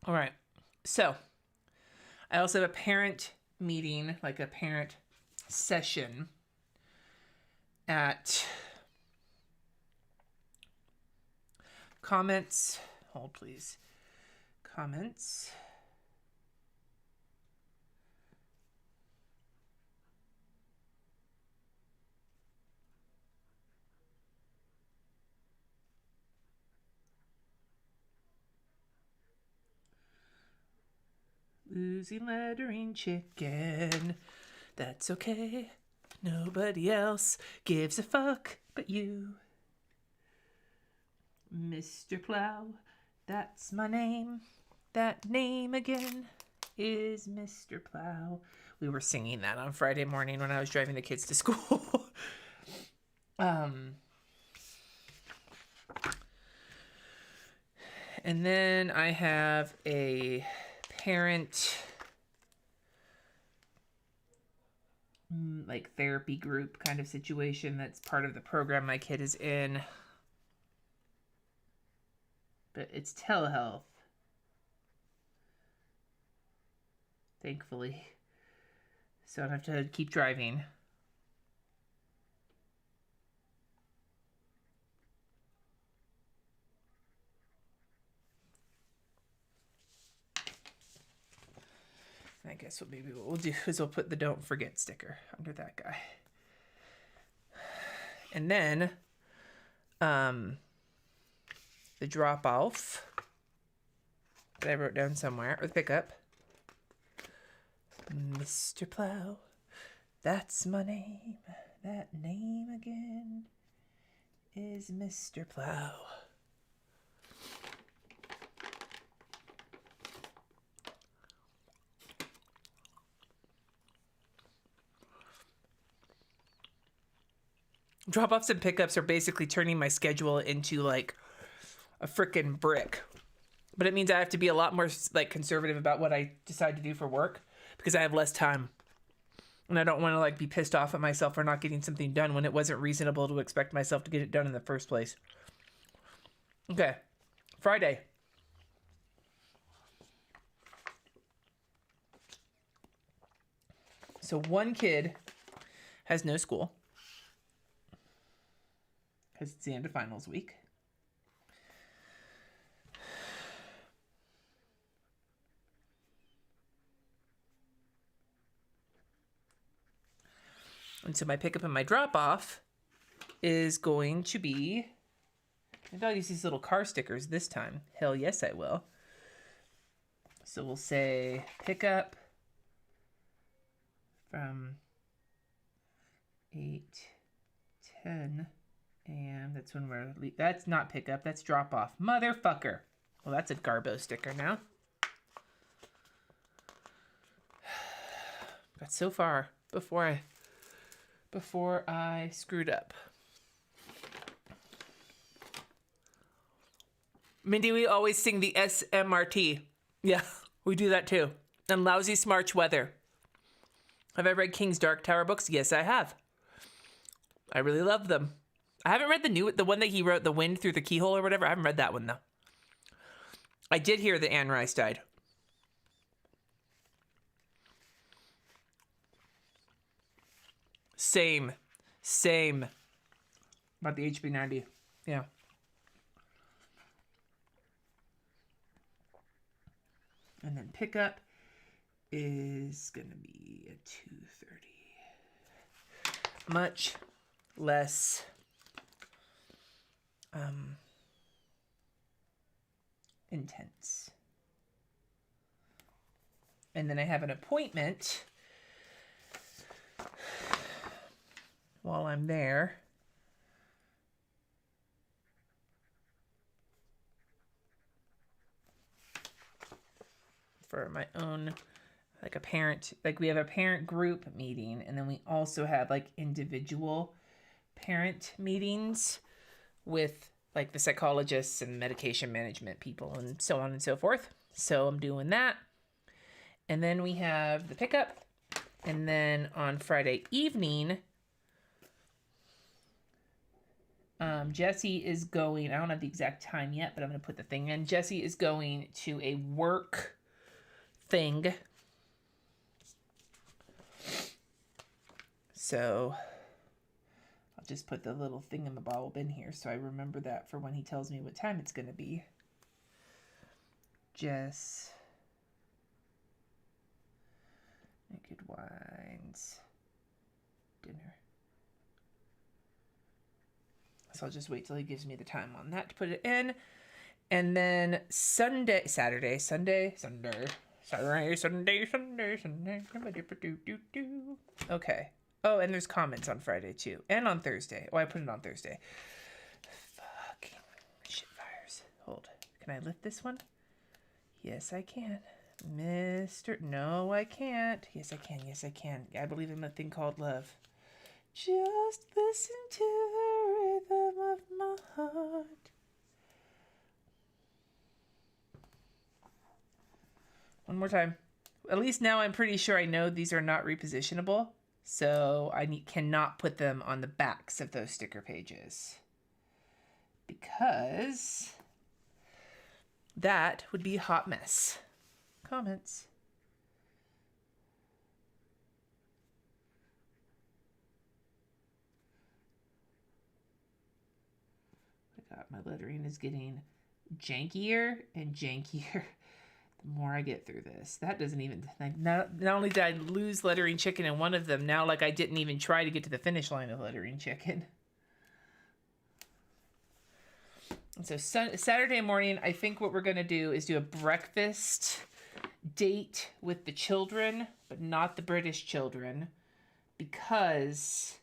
All right. So I also have a parent meeting, like a parent session at comments. Hold, please. Comments. Losing lettering chicken. That's okay. Nobody else gives a fuck but you. Mr. Plow, that's my name. That name again is Mr. Plow. We were singing that on Friday morning when I was driving the kids to school. And then I have a parent like therapy group kind of situation that's part of the program my kid is in. But it's telehealth. Thankfully. So I don't have to keep driving. guess what we'll do is we'll put the don't forget sticker under that guy. And then the drop off that I wrote down somewhere, or the pickup. Mr. Plow, that's my name. That name again is Mr. Plow. Drop-offs and pickups are basically turning my schedule into like a frickin' brick. But it means I have to be a lot more like conservative about what I decide to do for work because I have less time. And I don't want to like be pissed off at myself for not getting something done when it wasn't reasonable to expect myself to get it done in the first place. Okay. Friday. So one kid has no school because it's the end of finals week. And so my pickup and my drop off is going to be, maybe I'll use these little car stickers this time. Hell yes, I will. So we'll say pickup from 8:10 a.m. That's when that's not pickup, that's drop off. Motherfucker. Well, that's a Garbo sticker now. Got so far before I screwed up. Mindy, we always sing the SMRT. Yeah, we do that too. And Lousy Smarch Weather. Have I read King's Dark Tower books? Yes, I have. I really love them. I haven't read the one that he wrote, The Wind Through the Keyhole or whatever. I haven't read that one though. I did hear that Anne Rice died. Same. About the HB90. Yeah. And then pickup is going to be at 2:30. Much less intense. And then I have an appointment while I'm there. For my own, like a parent, like we have a parent group meeting, and then we also have like individual parent meetings with like the psychologists and medication management people and so on and so forth. So I'm doing that. And then we have the pickup. And then on Friday evening, Jesse is going, I don't have the exact time yet, but I'm going to put the thing in. Jesse is going to a work thing. So I'll just put the little thingamabob in here so I remember that for when he tells me what time it's going to be. Jess. Naked Wines. Dinner. So I'll just wait till he gives me the time on that to put it in. And then Sunday. Okay. Oh, and there's comments on Friday too. And on Thursday. Oh, I put it on Thursday. Fucking shit fires. Hold. Can I lift this one? Yes, I can. No, I can't. Yes, I can. Yes, I can. I believe in a thing called love. Just listen to the rhythm of my heart. One more time. At least now I'm pretty sure I know these are not repositionable, so I cannot put them on the backs of those sticker pages because that would be a hot mess. Comments. My lettering is getting jankier and jankier more I get through this. That doesn't even, like, not only did I lose lettering chicken in one of them, now like I didn't even try to get to the finish line of lettering chicken. And so Saturday morning, I think what we're going to do is do a breakfast date with the children, but not the British children, because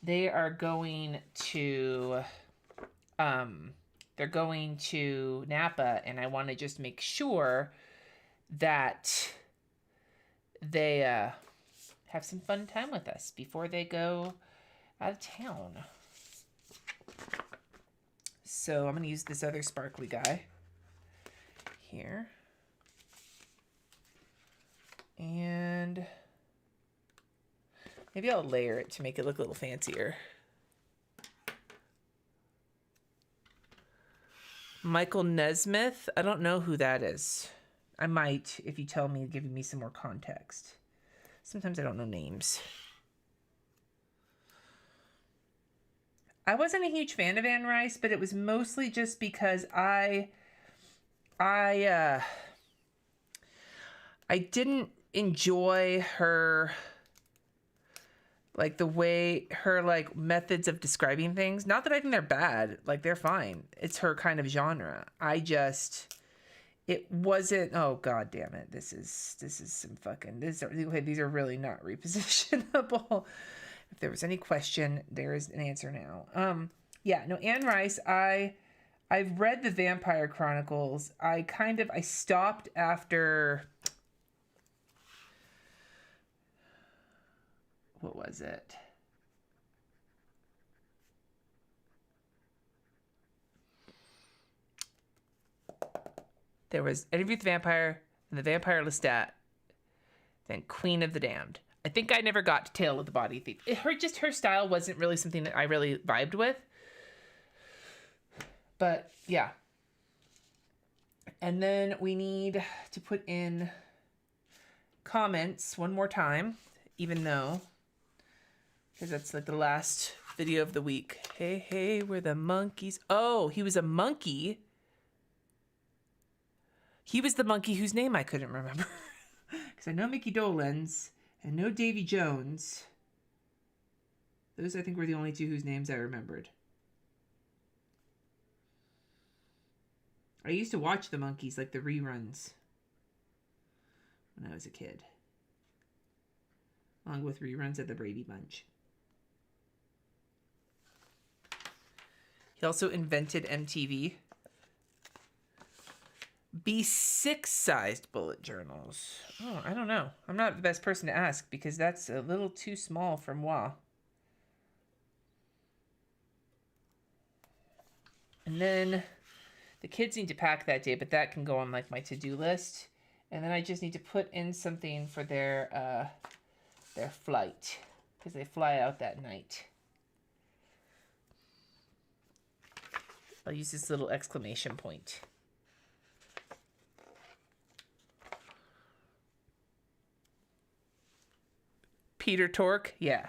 they are going to, they're going to Napa, and I want to just make sure that they have some fun time with us before they go out of town. So I'm going to use this other sparkly guy here. And maybe I'll layer it to make it look a little fancier. Michael Nesmith. I don't know who that is. I might if you tell me, giving me some more context. Sometimes I don't know names. I wasn't a huge fan of Anne Rice, but it was mostly just because I didn't enjoy her, like, the way her, like, methods of describing things. Not that I think they're bad. Like, they're fine. It's her kind of genre. It wasn't, oh, God damn it. This is some fucking, these are really not repositionable. If there was any question, there is an answer now. Yeah, no, Anne Rice, I've read the Vampire Chronicles. I stopped after, what was it? There was Interview with the Vampire, and The Vampire Lestat, then Queen of the Damned. I think I never got to Tale of the Body Thief. Her style wasn't really something that I really vibed with. But yeah. And then we need to put in comments one more time, even though, because that's like the last video of the week. Hey, hey, we're the monkeys. Oh, he was a monkey. He was the monkey whose name I couldn't remember. Because I know Mickey Dolenz and no Davy Jones. Those, I think, were the only two whose names I remembered. I used to watch the Monkees, like the reruns, when I was a kid. Along with reruns of the Brady Bunch. He also invented MTV. B6-sized bullet journals. Oh, I don't know. I'm not the best person to ask because that's a little too small for moi. And then the kids need to pack that day, but that can go on like my to-do list. And then I just need to put in something for their flight because they fly out that night. I'll use this little exclamation point. Peter Tork, yeah.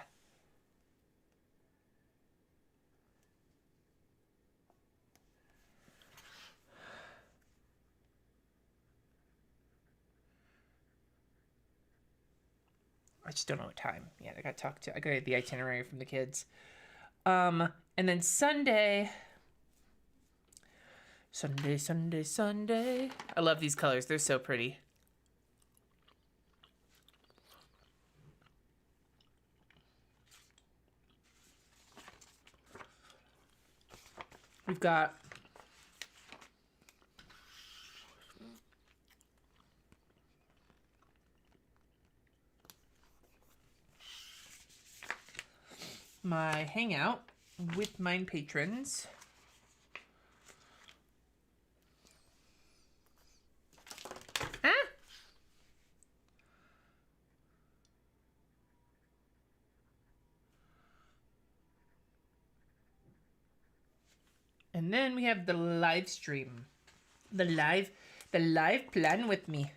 I just don't know what time. Yeah, I got to get the itinerary from the kids. And then Sunday. I love these colors. They're so pretty. We've got my hangout with mine patrons. And then we have the live stream. The live plan with me.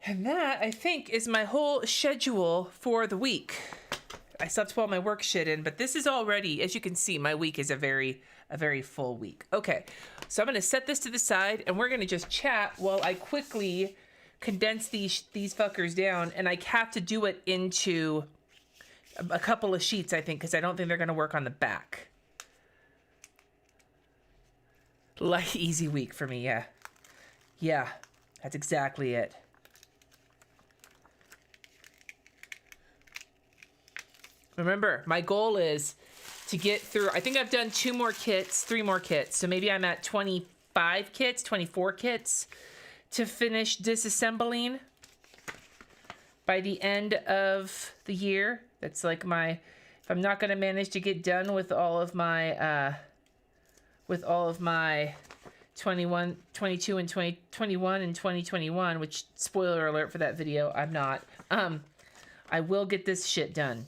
And that, I think, is my whole schedule for the week. I still have to put all my work shit in, but this is already, as you can see, my week is a very full week. Okay, so I'm going to set this to the side, and we're going to just chat while I quickly condense these fuckers down, and I have to do it into a couple of sheets, I think, because I don't think they're going to work on the back. Like, easy week for me, yeah. Yeah, that's exactly it. Remember, my goal is to get through, I think I've done 3 more kits. So maybe I'm at 25 kits, 24 kits to finish disassembling by the end of the year. That's like if I'm not going to manage to get done with all of my 21, 22, and 2021 and 2021, which, spoiler alert for that video, I'm not. I will get this shit done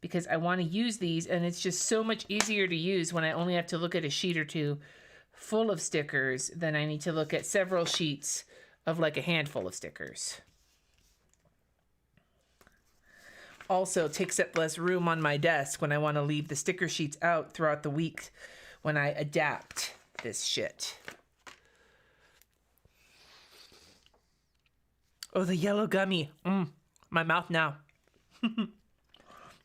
because I want to use these, and it's just so much easier to use when I only have to look at a sheet or two full of stickers than I need to look at several sheets of like a handful of stickers. Also takes up less room on my desk when I want to leave the sticker sheets out throughout the week when I adapt this shit. Oh, the yellow gummy. My mouth now.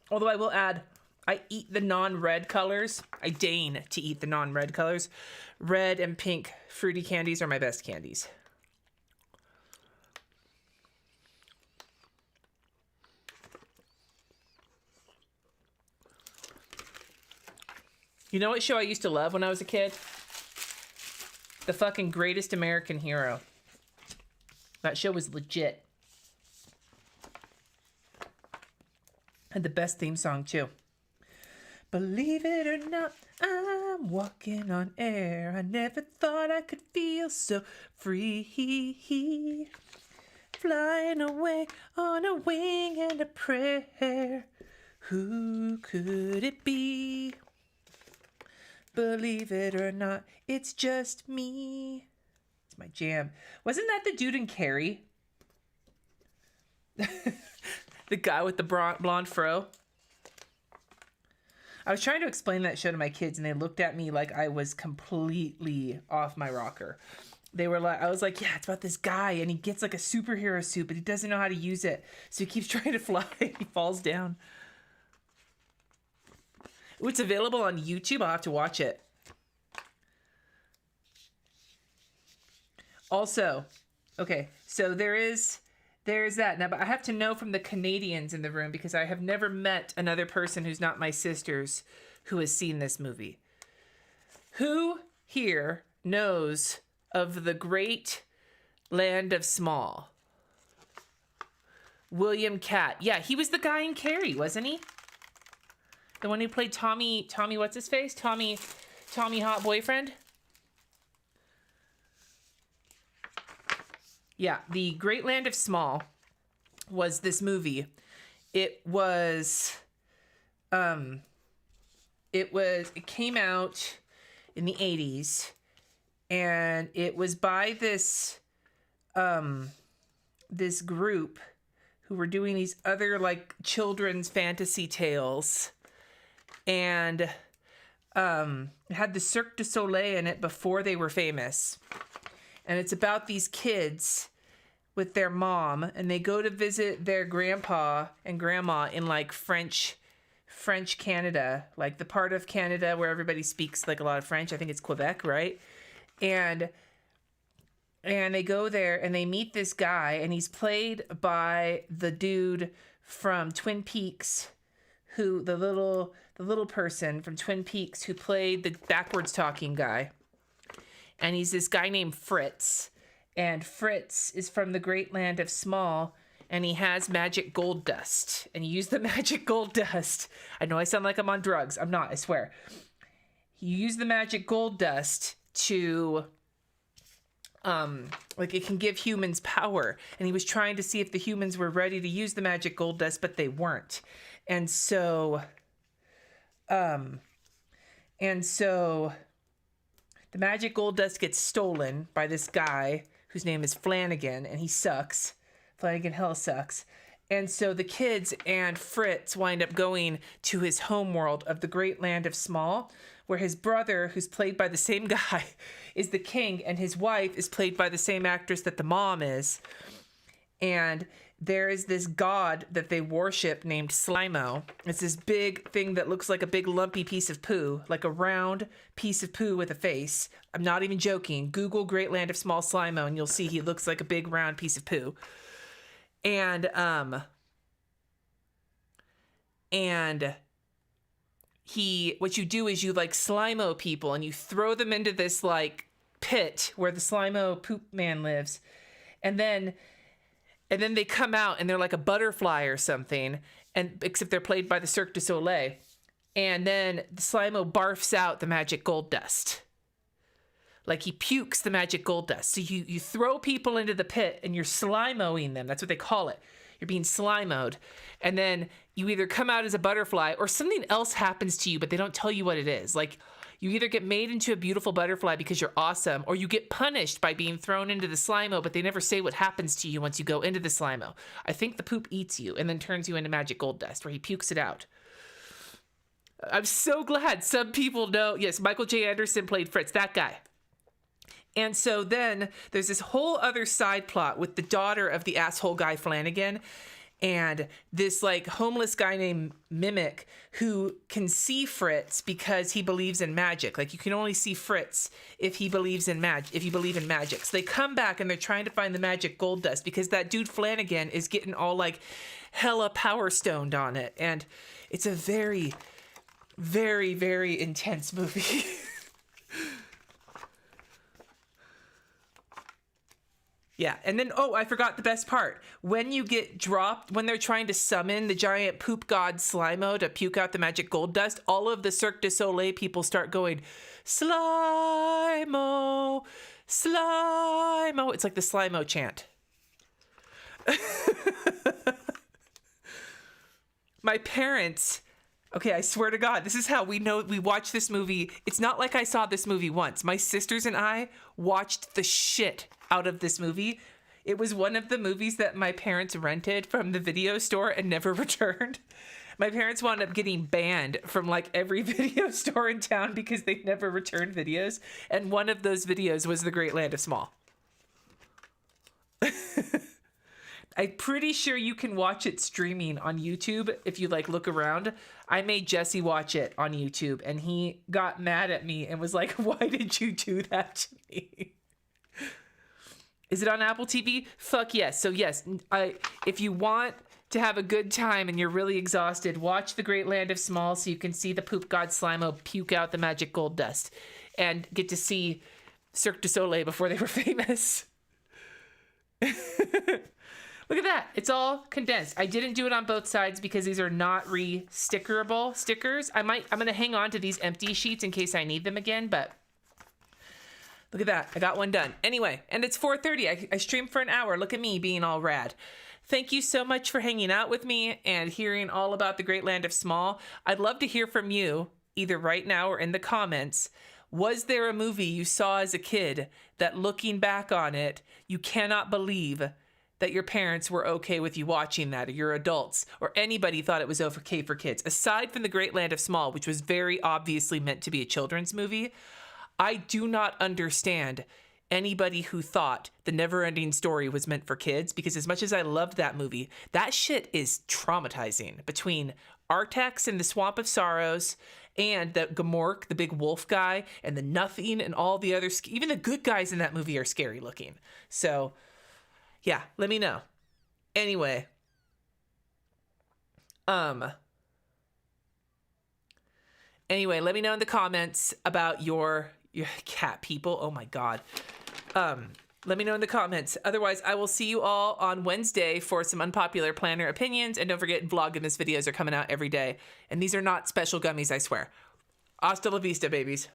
Although I will add, I eat the non-red colors. I deign to eat the non-red colors. Red and pink fruity candies are my best candies. You know what show I used to love when I was a kid? The fucking Greatest American Hero. That show was legit. Had the best theme song too. Believe it or not, I'm walking on air. I never thought I could feel so free. Flying away on a wing and a prayer. Who could it be? Believe it or not, it's just me. It's my jam. Wasn't that the dude in Carrie? The guy with the blonde fro? I was trying to explain that show to my kids, and they looked at me like I was completely off my rocker. They were like, I was like, yeah, it's about this guy, and he gets like a superhero suit, but he doesn't know how to use it. So he keeps trying to fly, he falls down. Ooh, it's available on YouTube. I'll have to watch it. Also, okay, so there's that. Now, but I have to know from the Canadians in the room, because I have never met another person who's not my sisters who has seen this movie. Who here knows of the great Land of Small? William Catt. Yeah, he was the guy in Carrie, wasn't he? The one who played Tommy, what's his face? Tommy Hot Boyfriend? Yeah, The Great Land of Small was this movie. It came out in the 80s, and it was by this group who were doing these other like children's fantasy tales, and it had the Cirque du Soleil in it before they were famous. And it's about these kids with their mom, and they go to visit their grandpa and grandma in like French Canada, like the part of Canada where everybody speaks like a lot of French. I think it's Quebec, right? And they go there and they meet this guy, and he's played by the dude from Twin Peaks, who the little person from Twin Peaks who played the backwards talking guy. And he's this guy named Fritz. And Fritz is from the Great Land of Small, and he has magic gold dust. And you use the magic gold dust. I know I sound like I'm on drugs. I'm not, I swear. You use the magic gold dust to, like it can give humans power. And he was trying to see if the humans were ready to use the magic gold dust, but they weren't. And so the magic gold dust gets stolen by this guy whose name is Flanagan, and he sucks. Flanagan hell sucks. And so the kids and Fritz wind up going to his homeworld of the great land of Small, where his brother, who's played by the same guy, is the king, and his wife is played by the same actress that the mom is. And there is this god that they worship named Slimo. It's this big thing that looks like a big lumpy piece of poo, like a round piece of poo with a face. I'm not even joking. Google Great Land of Small Slimo and you'll see he looks like a big round piece of poo. And what you do is you like Slimo people and you throw them into this like pit where the Slimo poop man lives. And then they come out and they're like a butterfly or something, and except they're played by the Cirque du Soleil. And then the Slimo barfs out the magic gold dust. Like he pukes the magic gold dust. So you throw people into the pit and you're Slimoing them. That's what they call it. You're being Slimoed. And then you either come out as a butterfly or something else happens to you, but they don't tell you what it is. Like you either get made into a beautiful butterfly because you're awesome, or you get punished by being thrown into the Slimo, but they never say what happens to you once you go into the Slimo. I think the poop eats you and then turns you into magic gold dust, where he pukes it out. I'm so glad some people know. Yes, Michael J. Anderson played Fritz, that guy. And so then there's this whole other side plot with the daughter of the asshole guy Flanagan and this like homeless guy named Mimic who can see Fritz because he believes in magic. Like you can only see Fritz if he believes in if you believe in magic. So they come back and they're trying to find the magic gold dust because that dude Flanagan is getting all like hella power stoned on it. And it's a very, very, very intense movie. Yeah, and then, I forgot the best part. When you get dropped, when they're trying to summon the giant poop god Slimo to puke out the magic gold dust, all of the Cirque du Soleil people start going, Slimo, Slimo. It's like the Slimo chant. My parents, okay, I swear to God, this is how we know we watched this movie. It's not like I saw this movie once. My sisters and I watched the shit out of this movie. It was one of the movies that my parents rented from the video store and never returned. My parents wound up getting banned from like every video store in town because they never returned videos. And one of those videos was The Great Land of Small. I'm pretty sure you can watch it streaming on YouTube if you like look around. I made Jesse watch it on YouTube and he got mad at me and was like, why did you do that to me? Is it on Apple TV? Fuck yes. So yes, if you want to have a good time and you're really exhausted, watch The Great Land of Small so you can see the poop god Slimo puke out the magic gold dust and get to see Cirque du Soleil before they were famous. Look at that. It's all condensed. I didn't do it on both sides because these are not re-stickerable stickers. I'm going to hang on to these empty sheets in case I need them again, but look at that. I got one done. Anyway, and it's 4:30. I streamed for an hour. Look at me being all rad. Thank you so much for hanging out with me and hearing all about The Great Land of Small. I'd love to hear from you, either right now or in the comments. Was there a movie you saw as a kid that looking back on it, you cannot believe that your parents were okay with you watching that, or your adults, or anybody thought it was okay for kids? Aside from The Great Land of Small, which was very obviously meant to be a children's movie, I do not understand anybody who thought The Never-Ending Story was meant for kids, because as much as I loved that movie, that shit is traumatizing. Between Artax and the Swamp of Sorrows and the Gamork, the big wolf guy, and the Nothing and all the other, even the good guys in that movie are scary looking. So yeah, let me know. Anyway, let me know in the comments about your cat people. Oh my God. Let me know in the comments. Otherwise, I will see you all on Wednesday for some unpopular planner opinions. And don't forget, Vlogmas videos are coming out every day. And these are not special gummies, I swear. Hasta la vista, babies.